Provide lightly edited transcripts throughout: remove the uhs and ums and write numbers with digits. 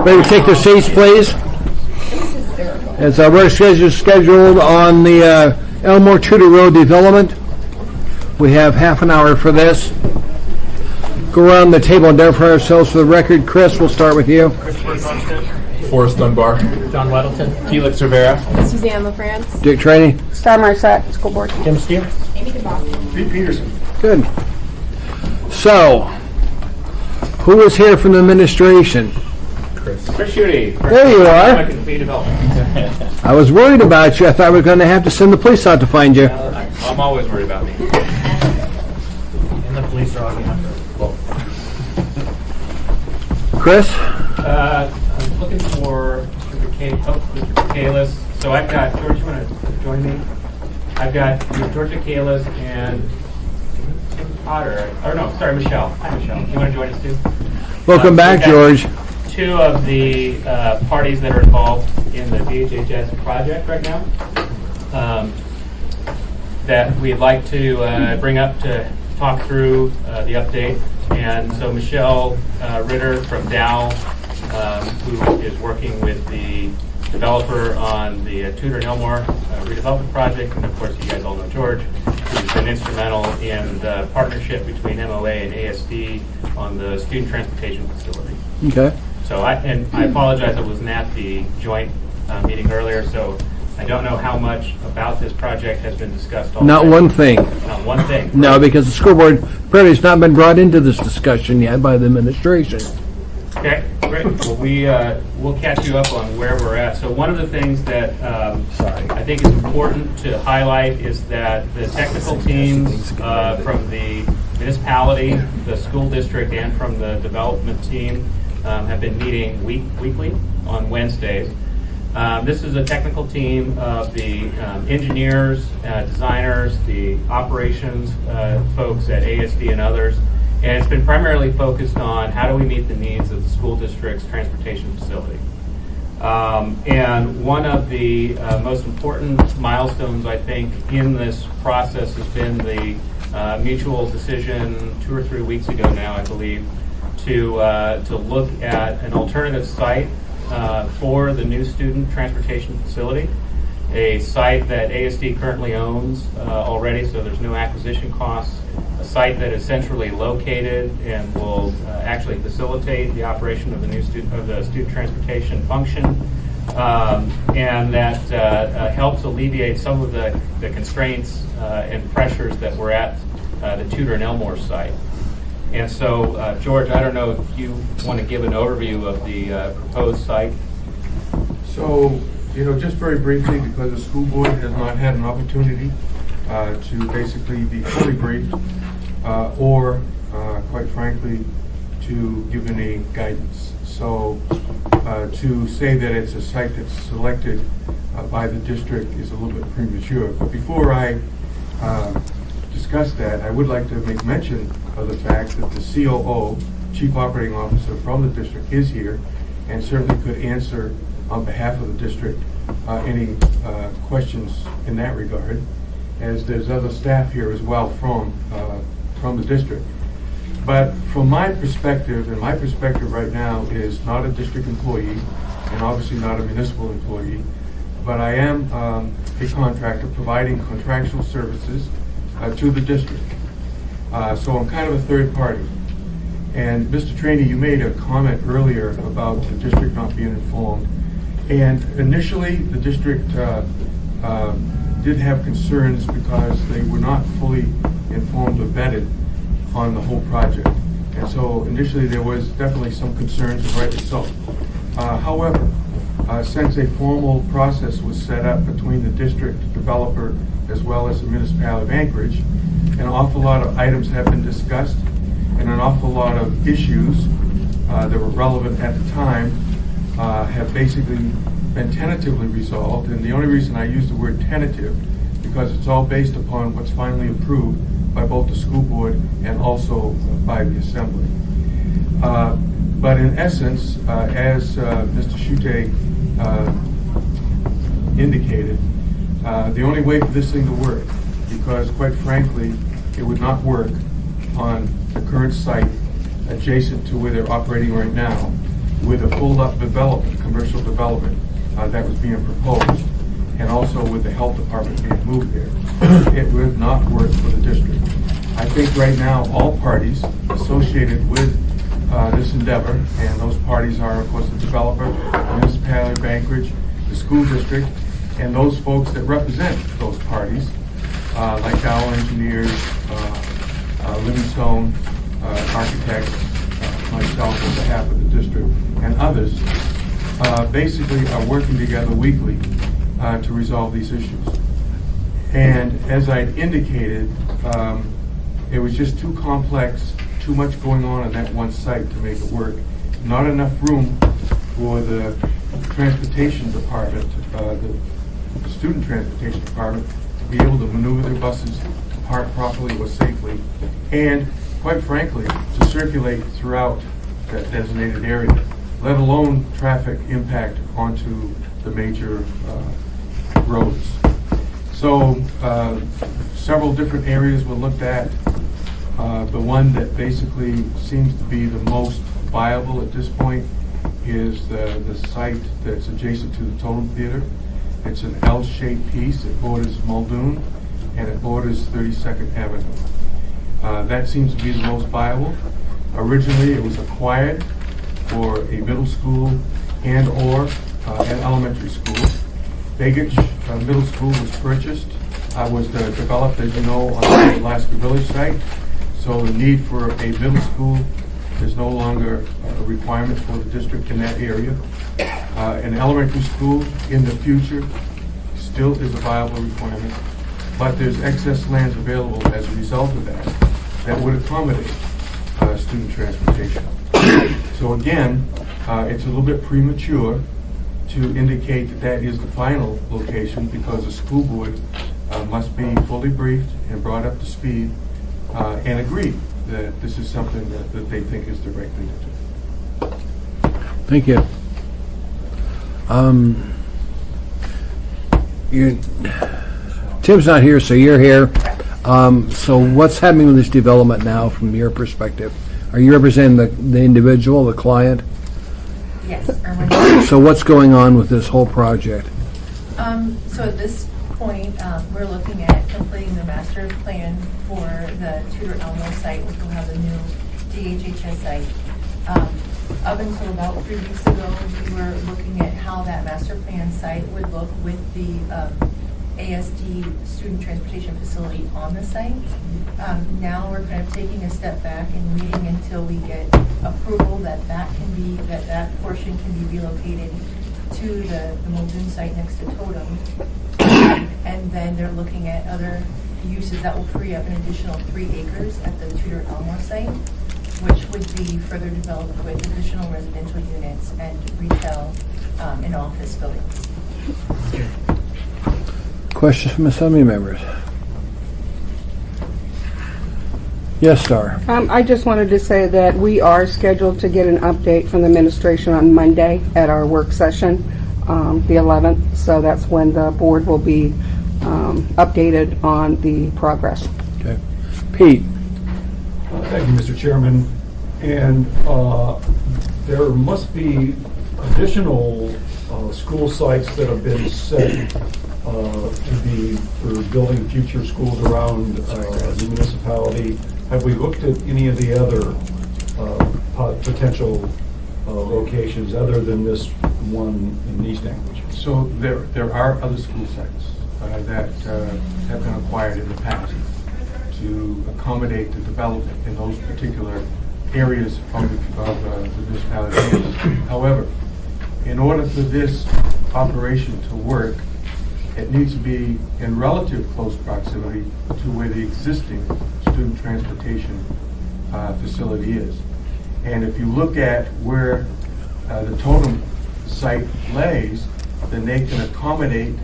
Ready to take their seats, please? As our work schedule is scheduled on the Elmore Tudor Road development, we have half an hour for this. Go around the table and identify ourselves for the record. Chris, we'll start with you. Forrest Dunbar. John Weddleton. Felix Rivera. Suzanne LaFrance. Dick Trainey. Star Marset, School Board. Tim Steele. Pete Peterson. Good. So, who is here from the administration? Chris Schutte. There you are. Development. I was worried about you. I thought we were going to have to send the police out to find you. I'm always worried about me. And the police are on after. Chris? I'm looking for Mr. Kalis. So I've got, George, you want to join me? I've got Georgia Kalis and Tim Potter. Or no, sorry, Michelle. Hi, Michelle. You want to join us too? Welcome back, George. Two of the parties that are involved in the DHHS project right now that we'd like to bring up to talk through the update. And so Michelle Ritter from Dow, who is working with the developer on the Tudor and Elmore redevelopment project, and of course you guys all know George, who's been instrumental in the partnership between MOA and ASD on the student transportation facility. Okay. So I apologize, I wasn't at the joint meeting earlier, so I don't know how much about this project has been discussed already. Not one thing. Not one thing. No, because the school board apparently has not been brought into this discussion yet by the administration. Okay, great. Well, we'll catch you up on where we're at. So one of the things that I think is important to highlight is that the technical teams from the municipality, the school district, and from the development team have been meeting weekly on Wednesdays. This is a technical team of the engineers, designers, the operations folks at ASD and others, and it's been primarily focused on how do we meet the needs of the school district's transportation facility. And one of the most important milestones, I think, in this process has been the mutual decision 2 or 3 weeks ago now, I believe, to look at an alternative site for the new student transportation facility, a site that ASD currently owns already, so there's no acquisition costs, a site that is centrally located and will actually facilitate the operation of the new student transportation function, and that helps alleviate some of the constraints and pressures that were at the Tudor and Elmore site. And so, George, I don't know if you want to give an overview of the proposed site. So, just very briefly, because the school board has not had an opportunity to basically be fully briefed or, quite frankly, to give any guidance. So, to say that it's a site that's selected by the district is a little bit premature. But before I discuss that, I would like to make mention of the fact that the COO, Chief Operating Officer from the district, is here and certainly could answer on behalf of the district any questions in that regard, as there's other staff here as well from the district. But from my perspective, and my perspective right now is not a district employee and obviously not a municipal employee, but I am a contractor providing contractual services to the district. So I'm kind of a third party. And Mr. Trainey, you made a comment earlier about the district not being informed. And initially, the district did have concerns because they were not fully informed or vetted on the whole project. And so initially there was definitely some concerns, and rightly so. However, since a formal process was set up between the district developer as well as the municipality of Anchorage, an awful lot of items have been discussed and an awful lot of issues that were relevant at the time have basically been tentatively resolved. And the only reason I use the word tentative because it's all based upon what's finally approved by both the school board and also by the assembly. But in essence, as Mr. Schutte indicated, the only way for this thing to work, because quite frankly, it would not work on the current site adjacent to where they're operating right now, with a full-up development, commercial development that was being proposed, and also with the health department being moved there, it would not work for the district. I think right now, all parties associated with this endeavor, and those parties are, of course, the developer, the municipality, Bankridge, the school district, and those folks that represent those parties, like Dow Engineers, Livingstone, architects, myself on behalf of the district, and others, basically are working together weekly to resolve these issues. And as I indicated, it was just too complex, too much going on that one site to make it work. Not enough room for the transportation department, the student transportation department, to be able to maneuver their buses to park properly or safely, and quite frankly, to circulate throughout that designated area, let alone traffic impact onto the major roads. So several different areas were looked at. The one that basically seems to be the most viable at this point is the site that's adjacent to the Totem Theater. It's an L-shaped piece. It borders Muldoon and it borders 32nd Avenue. That seems to be the most viable. Originally, it was acquired for a middle school and or an elementary school. Baggage Middle School was purchased, was developed, as you know, on the Alaska Village site. So the need for a middle school is no longer a requirement for the district in that area. An elementary school in the future still is a viable requirement, but there's excess lands available as a result of that would accommodate student transportation. So again, it's a little bit premature to indicate that that is the final location, because the school board must be fully briefed and brought up to speed and agree that this is something that they think is the right thing to do. Thank you. Tim's not here, so you're here. So what's happening with this development now from your perspective? Are you representing the individual, the client? Yes. So what's going on with this whole project? So at this point, we're looking at completing the master plan for the Tudor Elmore site, which will have a new DHHS site. Up until about 3 weeks ago, we were looking at how that master plan site would look with the ASD student transportation facility on the site. Now we're kind of taking a step back and waiting until we get approval that portion can be relocated to the Muldoon site next to Totem. And then they're looking at other uses that will free up an additional 3 acres at the Tudor Elmore site, which would be further developed with additional residential units and retail and office buildings. Questions from assembly members? Yes, Star. I just wanted to say that we are scheduled to get an update from the administration on Monday at our work session, the 11th. So that's when the board will be updated on the progress. Okay. Pete. Thank you, Mr. Chairman. And there must be additional school sites that have been set to be for building future schools around the municipality. Have we looked at any of the other potential locations other than this one in East Anchorage? So there are other school sites that have been acquired in the past to accommodate the development in those particular areas of the municipality. However, in order for this operation to work, it needs to be in relative close proximity to where the existing student transportation facility is. And if you look at where the Totem site lays, then they can accommodate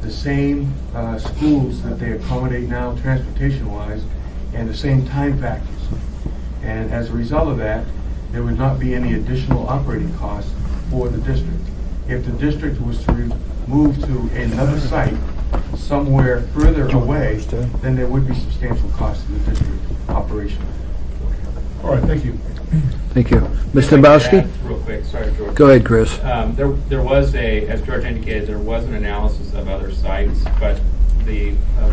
the same schools that they accommodate now transportation-wise and the same time factors. And as a result of that, there would not be any additional operating costs for the district. If the district was to move to another site somewhere further away, then there would be substantial costs to the district operation. All right, thank you. Thank you. Mr. If I could Dombrowski? add Real quick, sorry, George. Go ahead, Chris. There was as George indicated, there was an analysis of other sites, but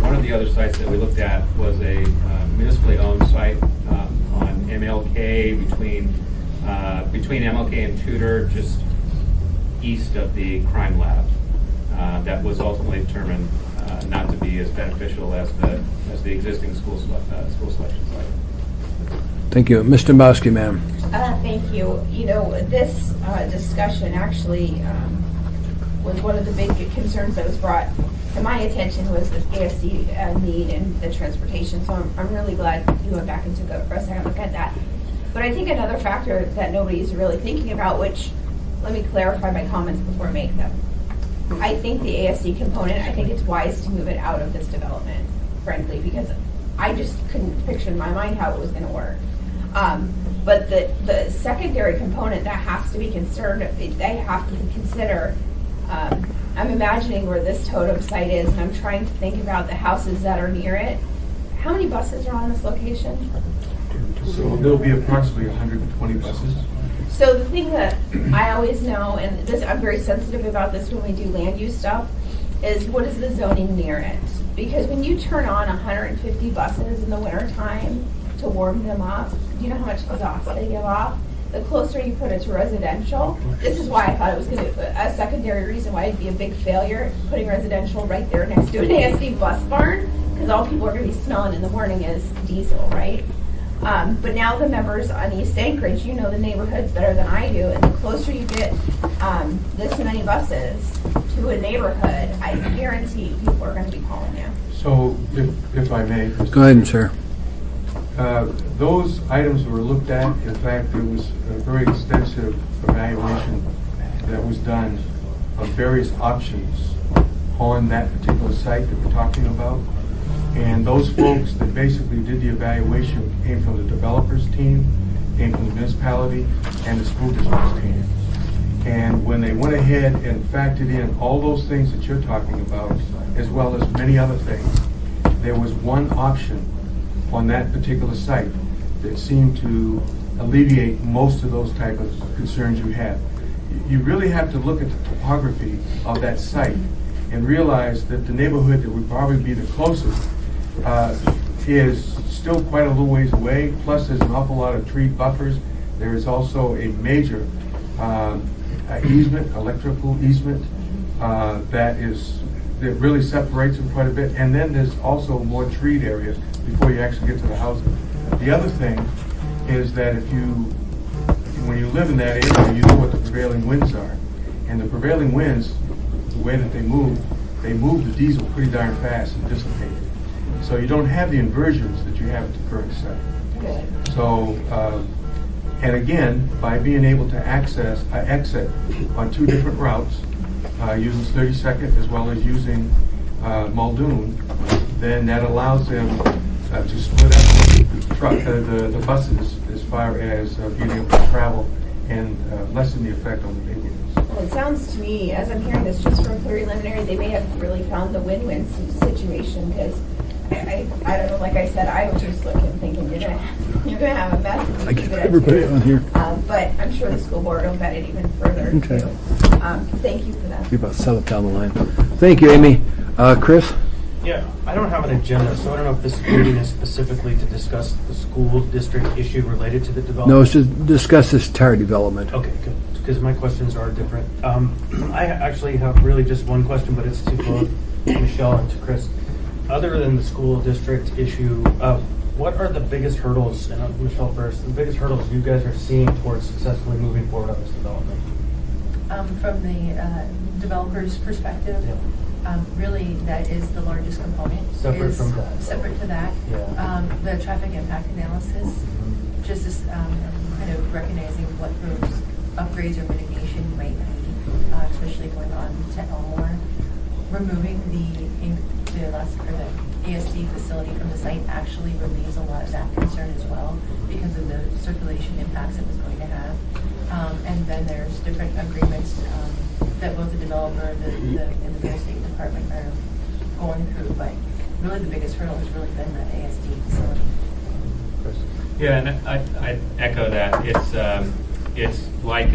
one of the other sites that we looked at was a municipally owned site on MLK between MLK and Tudor, just east of the crime lab. That was ultimately determined not to be as beneficial as the existing school selection site. Thank you. Mr. Dombrowski, ma'am. Thank you. You know, this discussion actually was one of the big concerns that was brought to my attention was the AFC need and the transportation. So I'm really glad you went back and took a second look at that. But I think another factor that nobody's really thinking about, which let me clarify my comments before I make them. I think the ASD component, I think it's wise to move it out of this development, frankly, because I just couldn't picture in my mind how it was going to work. But the secondary component that has to be concerned, they have to consider, I'm imagining where this totem site is, and I'm trying to think about the houses that are near it. How many buses are on this location? So there'll be approximately 120 buses. So the thing that I always know, and this, I'm very sensitive about this when we do land use stuff, is what is the zoning near it? Because when you turn on 150 buses in the wintertime to warm them up, do you know how much exhaust they give off? The closer you put it to residential, this is why I thought it was going to, a secondary reason why it'd be a big failure, putting residential right there next to an ASD bus barn, because all people are going to be smelling in the morning is diesel, right? But now the members on East Anchorage, you know the neighborhoods better than I do, and the closer you get this many buses to a neighborhood, I guarantee people are going to be calling you. So if I may. Go ahead, sir. Those items were looked at. In fact, there was a very extensive evaluation that was done of various options on that particular site that we're talking about. And those folks that basically did the evaluation came from the developers team, came from the municipality, and the school district's team. And when they went ahead and factored in all those things that you're talking about, as well as many other things, there was one option on that particular site that seemed to alleviate most of those type of concerns you had. You really have to look at the topography of that site and realize that the neighborhood that would probably be the closest is still quite a little ways away, plus there's an awful lot of tree buffers. There is also a major easement, electrical easement, that really separates them quite a bit. And then there's also more treed areas before you actually get to the housing. The other thing is that when you live in that area, you know what the prevailing winds are. And the prevailing winds, the way that they move the diesel pretty darn fast and dissipate it. So you don't have the inversions that you have at the current site. Good. So, and again, by being able to exit on two different routes, using 32nd as well as using Muldoon, then that allows them to split up the buses as far as being able to travel and lessen the effect on the neighborhoods. Well, it sounds to me, as I'm hearing this just from preliminary, they may have really found the win-win situation, because I don't know, like I said, I was just looking thinking you're gonna have a mess. I get everybody on here. But I'm sure the school board will vet it even further Okay. too. Thank you for that. You're about 7 down the line. Thank you, Amy. Chris? Yeah, I don't have an agenda, so I don't know if this meeting is specifically to discuss the school district issue related to the development. No, it's to discuss this tire development. Okay, good, because my questions are different. I actually have really just one question, but it's to both Michelle and to Chris. Other than the school district issue, what are the biggest hurdles, and Michelle first, the biggest hurdles you guys are seeing towards successfully moving forward on this development? From the developer's perspective, really that is the largest component. Separate is from that. Separate to that. Yeah. The traffic impact analysis, just as kind of recognizing what those upgrades or mitigation might be, especially going on to Elmore. Removing the ASD facility from the site actually relieves a lot of that concern as well, because of the circulation impacts it was going to have. And then there's different agreements that both the developer and the real estate department are going through. But really the biggest hurdle has really been the ASD facility. Yeah, and I echo that. It's like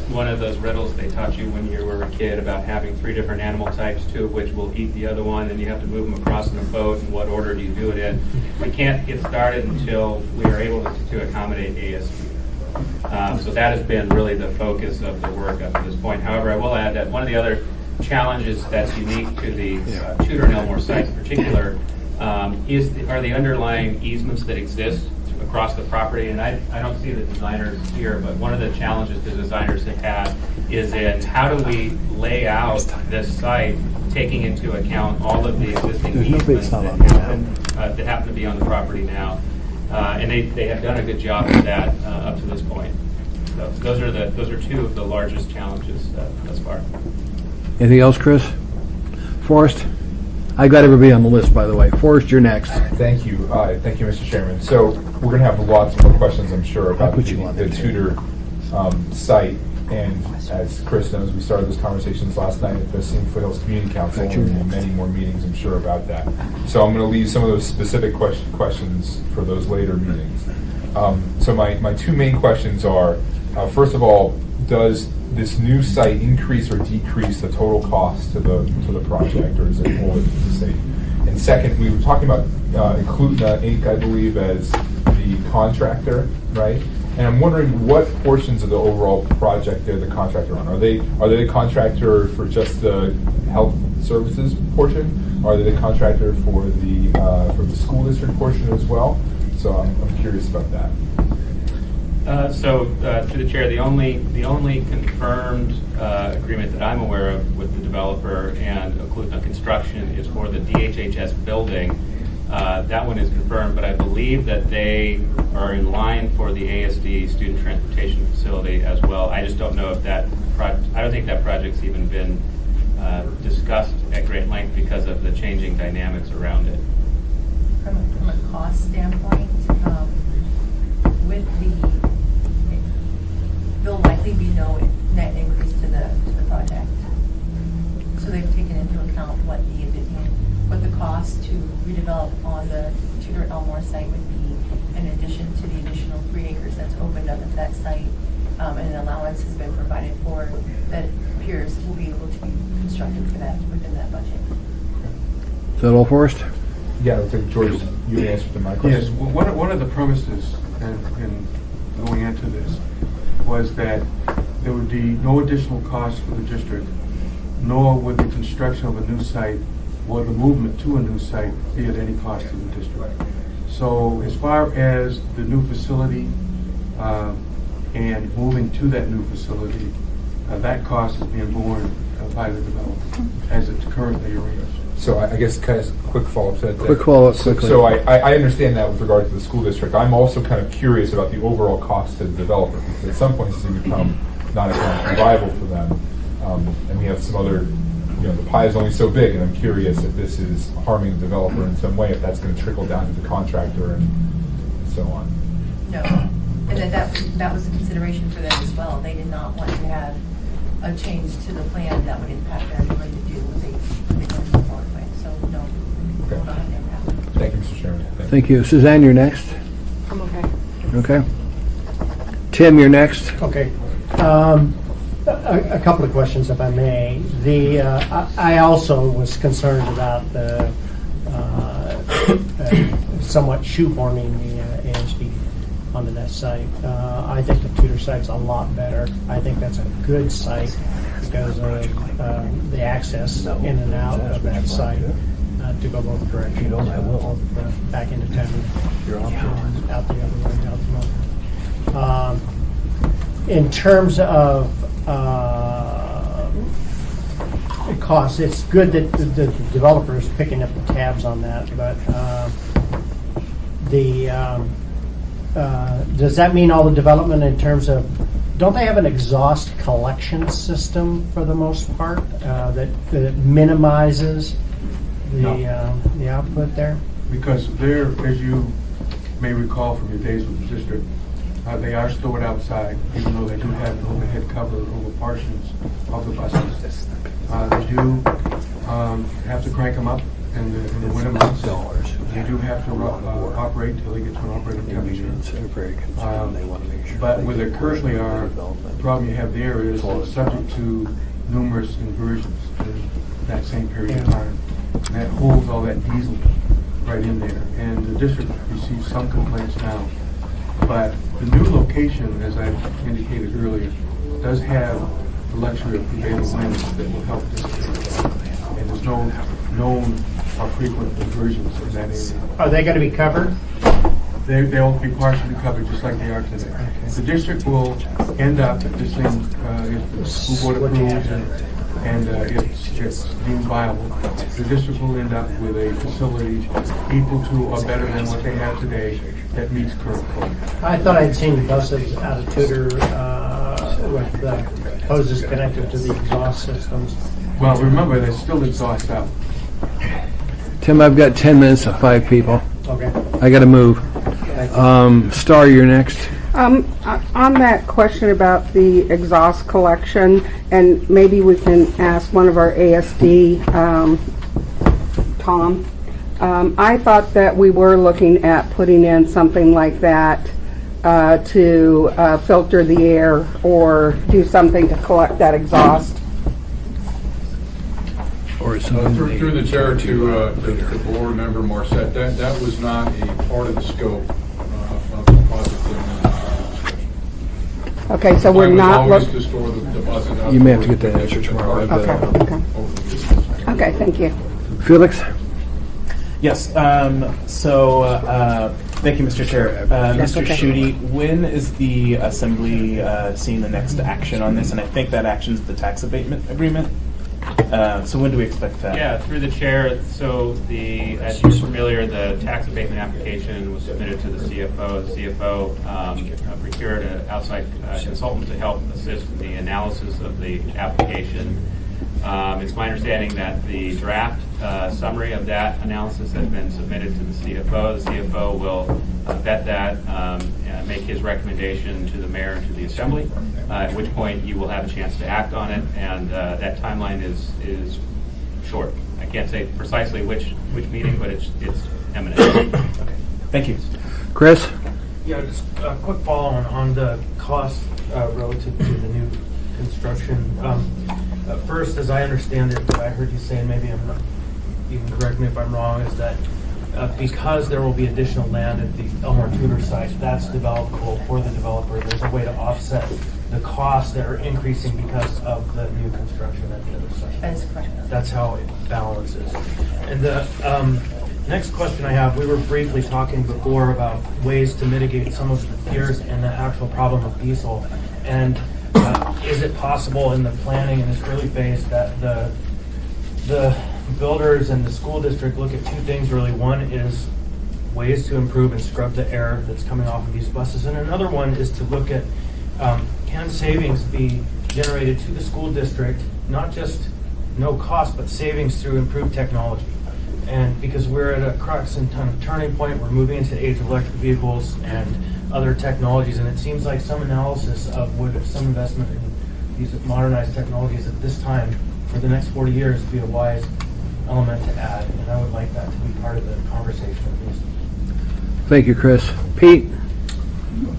one of those riddles they taught you when you were a kid about having 3 different animal types, 2 of which will eat the other one, and you have to move them across in a boat, and what order do you do it in? We can't get started until we are able to accommodate ASD. So that has been really the focus of the work up to this point. However, I will add that one of the other challenges that's unique to the Tudor and Elmore site in particular are the underlying easements that exist across the property, and I don't see the designers here, but one of the challenges the designers have had is in how do we lay out this site taking into account all of the existing easements that happen to be on the property now. And they have done a good job of that up to this point. So those are 2 of the largest challenges thus far. Anything else, Chris? Forrest? I got everybody on the list, by the way. Forrest, you're next. Thank you. Thank you, Mr. Chairman. So we're going to have lots more questions, I'm sure, about the Tudor site. And as Chris knows, we started those conversations last night at the Scene Foothills Community Council, and many more meetings, I'm sure, about that. So I'm going to leave some of those specific questions for those later meetings. So my 2 main questions are, first of all, does this new site increase or decrease the total cost to the project, or is it more the same? And second, we were talking about Includna Inc., I believe, as the contractor, right? And I'm wondering what portions of the overall project they're the contractor on. Are they the contractor for just the health services portion? Or are they the contractor for the school district portion as well? So I'm curious about that. To the chair, the only confirmed agreement that I'm aware of with the developer and Includna Construction is for the DHHS building. That one is confirmed, but I believe that they are in line for the ASD student transportation facility as well. I just don't know if I don't think that project's even been discussed at great length because of the changing dynamics around it. From a cost standpoint, there'll likely be no net increase to the project. So they've taken into account what the cost to redevelop on the Tudor Elmore site would be, in addition to the additional 3 acres that's opened up at that site, and an allowance has been provided for that appears will be able to be constructed for that within that budget. Is that all, Forrest? Yeah, I think George, you answered to my question. Yes, one of the premises in going into this was that there would be no additional cost for the district, nor would the construction of a new site or the movement to a new site be at any cost to the district. So as far as the new facility and moving to that new facility, that cost is being borne by the developer as it's currently arranged. So I guess kind of quick follow-up to that. Quick follow-up, quickly. So I understand that with regard to the school district. I'm also kind of curious about the overall cost to the developer, because at some point this will become not economically viable for them. And we have some other, the pie is only so big, and I'm curious if this is harming the developer in some way, if that's going to trickle down to the contractor and so on. No, and that was a consideration for them as well. They did not want to have a change to the plan that would impact their ability to do what they going to move forward with. So no, Okay. that never happened. Thank you, Mr. Chairman. Thank you. Suzanne, you're next. I'm okay. Okay. Tim, you're next. Okay. A couple of questions, if I may. I also was concerned about the somewhat shoehorning the ASD onto that site. I think the Tudor site's a lot better. I think that's a good site because of the access in and out of that site to go both directions. Both back into town, out the other way, out the north. In terms of costs, it's good that the developer is picking up the tabs on that, but does that mean all the development in terms of, don't they have an exhaust collection system for the most part that minimizes the output there? Because there, as you may recall from your days with the district, they are stored outside, even though they do have an overhead cover over portions of the buses. They do have to crank them up in the winter months They do have to operate till they get to an operating temperature. But where they currently are, the problem you have there is it's subject to numerous inversions in that same period of time. And that holds all that diesel right in there. And the district receives some complaints now. But the new location, as I indicated earlier, does have the luxury of prevailing winds that will help dissipate. And there's no known or frequent inversions in that area. Are they going to be covered? They'll be partially covered just like they are today. The district will end up, if this thing, if the school board approves and it's deemed viable, the district will end up with a facility equal to or better than what they have today that meets current code. I thought I'd seen buses out of Tudor with hoses connected to the exhaust systems. Well, remember, there's still exhaust out. Tim, I've got 10 minutes of 5 people. Okay. I got to move. Star, you're next. On that question about the exhaust collection, and maybe we can ask one of our ASD, Tom. I thought that we were looking at putting in something like that to filter the air or do something to collect that exhaust. Or Through the chair to board member Morissette, that was not a part of the scope of the project. Okay, so we're not looking to store the buses out. You may have to get that answer tomorrow. Okay, thank you. Felix? Yes. Thank you, Mr. Chair. Mr. okay. Schutte, when is the Assembly seeing the next action on this? And I think that action is the tax abatement agreement. So when do we expect that? Yeah, through the chair. So as you're familiar, the tax abatement application was submitted to the CFO. The CFO procured an outside consultant to help assist in the analysis of the application. It's my understanding that the draft summary of that analysis has been submitted to the CFO. The CFO will vet that, make his recommendation to the mayor and to the assembly, at which point you will have a chance to act on it, and that timeline is short. I can't say precisely which meeting, but it's imminent. Okay. Thank you. Chris? Yeah, just a quick follow on the cost relative to the new construction. First, as I understand it, what I heard you say, and maybe I'm not, you can correct me if I'm wrong, is that because there will be additional land at the Elmore and Tudor site, that's developable for the developer. There's a way to offset the costs that are increasing because of the new construction at the other site. That is correct. That's how it balances. And the next question I have, we were briefly talking before about ways to mitigate some of the fears and the actual problem of diesel. And is it possible in the planning in this early phase that the builders and the school district look at two things really? One is ways to improve and scrub the air that's coming off of these buses. And another one is to look at can savings be generated to the school district, not just no cost, but savings through improved technology. And because we're at a crux and kind of turning point, we're moving into the age of electric vehicles and other technologies, and it seems like some analysis of would some investment in these modernized technologies at this time for the next 40 years be a wise element to add, and I would like that to be part of the conversation at least. Thank you, Chris. Pete? Thank you,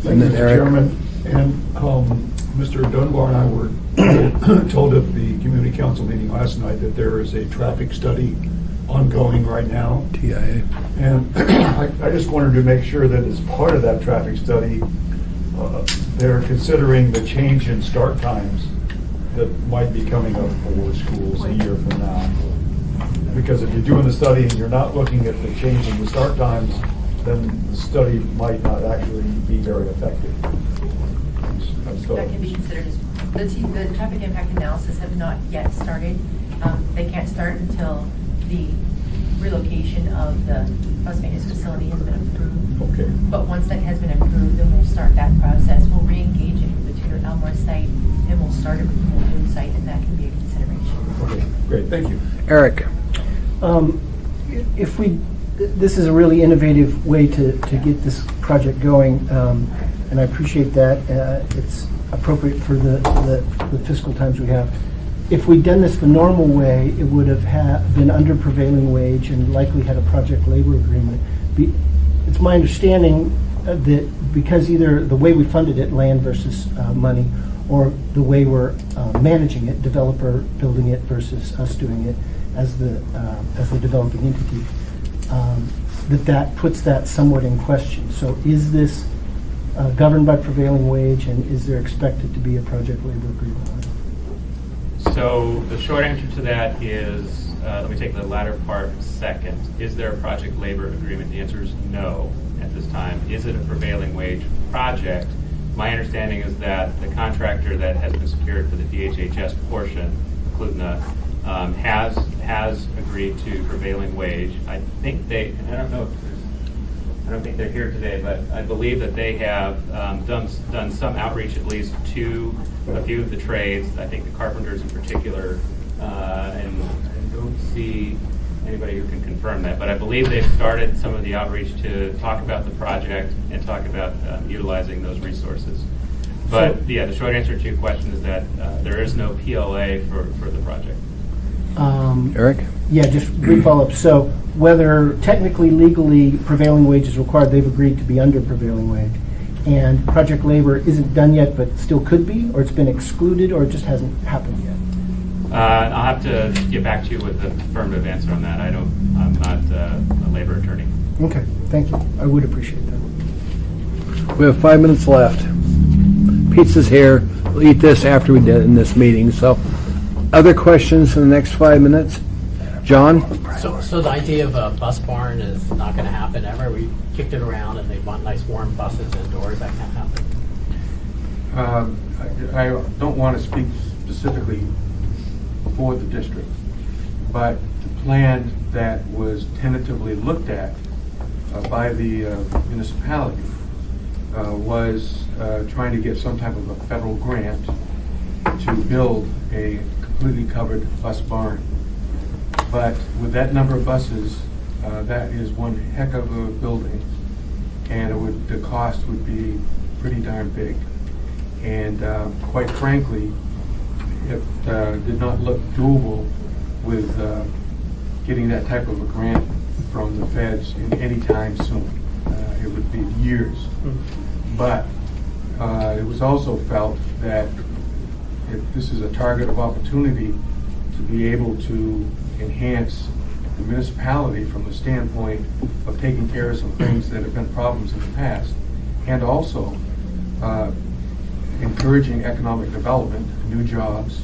then Mr. Eric. Chairman. And Mr. Dunbar and I were told at the community council meeting last night that there is a traffic study ongoing right now. TIA. And I just wanted to make sure that as part of that traffic study, they're considering the change in start times that might be coming up for schools a year from now. Because if you're doing the study and you're not looking at the change in the start times, then the study might not actually be very effective. That can be considered as, the traffic impact analysis have not yet started. They can't start until the relocation of the bus maintenance facility has been approved. Okay. But once that has been approved, then we'll start that process. We'll re-engage it with the Tudor Elmore site, and we'll start it with the Muldoon site, and that can be a consideration. Okay, great, thank you. Eric? This is a really innovative way to get this project going, and I appreciate that. It's appropriate for the fiscal times we have. if we'd done this the normal way, it would have been under prevailing wage and likely had a project labor agreement. It's my understanding that because either the way we funded it, land versus money, or the way we're managing it, developer building it versus us doing it as the developing entity, that puts that somewhat in question. So is this governed by prevailing wage, and is there expected to be a project labor agreement on it? So the short answer to that is, let me take the latter part second. Is there a project labor agreement? The answer is no at this time. Is it a prevailing wage project? My understanding is that the contractor that has been secured for the DHHS portion, Klutna, has agreed to prevailing wage. I think I don't think they're here today, but I believe that they have done some outreach at least to a few of the trades. I think the carpenters in particular, and I don't see anybody who can confirm that, but I believe they've started some of the outreach to talk about the project and talk about utilizing those resources. But yeah, the short answer to your question is that there is no PLA for the project. Eric? Yeah, just brief follow-up. So whether technically, legally, prevailing wage is required, they've agreed to be under prevailing wage. And project labor isn't done yet, but still could be, or it's been excluded, or it just hasn't happened yet? I'll have to get back to you with an affirmative answer on that. I'm not a labor attorney. Okay, thank you. I would appreciate that. We have 5 minutes left. Pizza's here. We'll eat this after we did in this meeting. So, other questions in the next 5 minutes? John? So the idea of a bus barn is not going to happen ever? We kicked it around and they want nice warm buses indoors. That can't happen? I don't want to speak specifically for the district, but the plan that was tentatively looked at by the municipality was trying to get some type of a federal grant to build a completely covered bus barn. But with that number of buses, that is one heck of a building, and the cost would be pretty darn big. And quite frankly, it did not look doable with getting that type of a grant from the feds in any time soon. It would be years. But it was also felt that this is a target of opportunity to be able to enhance the municipality from the standpoint of taking care of some things that have been problems in the past, and also encouraging economic development, new jobs,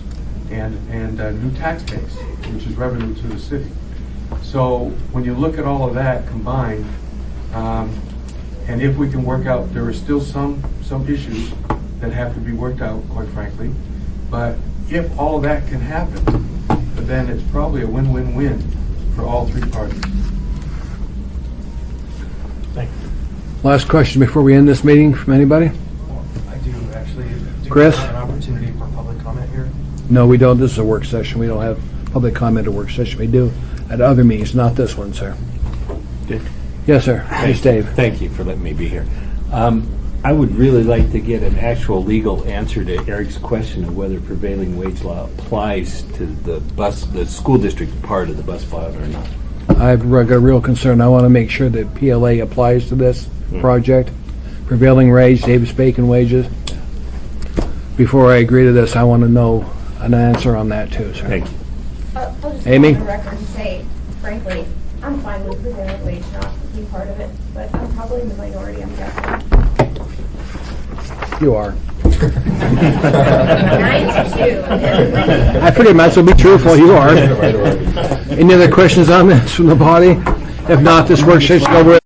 and new tax base, which is revenue to the city. So when you look at all of that combined, and if we can work out, there are still some issues that have to be worked out, quite frankly, but if all of that can happen, then it's probably a win-win-win for all three parties. Thank you. Last question before we end this meeting from anybody? I do actually. Chris? An opportunity for public comment here. No, we don't. This is a work session. We don't have public comment at work session. We do at other meetings, not this one, sir. Dick? Yes, sir. Yes, Dave. Thank you for letting me be here. I would really like to get an actual legal answer to Eric's question of whether prevailing wage law applies to the school district part of the bus pilot or not. I've got a real concern. I want to make sure that PLA applies to this project. Prevailing wage, Davis-Bacon wages. Before I agree to this, I want to know an answer on that too, sir. Thank you. I'll just Amy? go on the record and say, frankly, I'm fine with prevailing wage not being part of it, but I'm probably in the minority, I'm guessing. You are. 9 to 2. I figured might as well be truthful. You are. Any other questions on this from the body? If not, this work session over.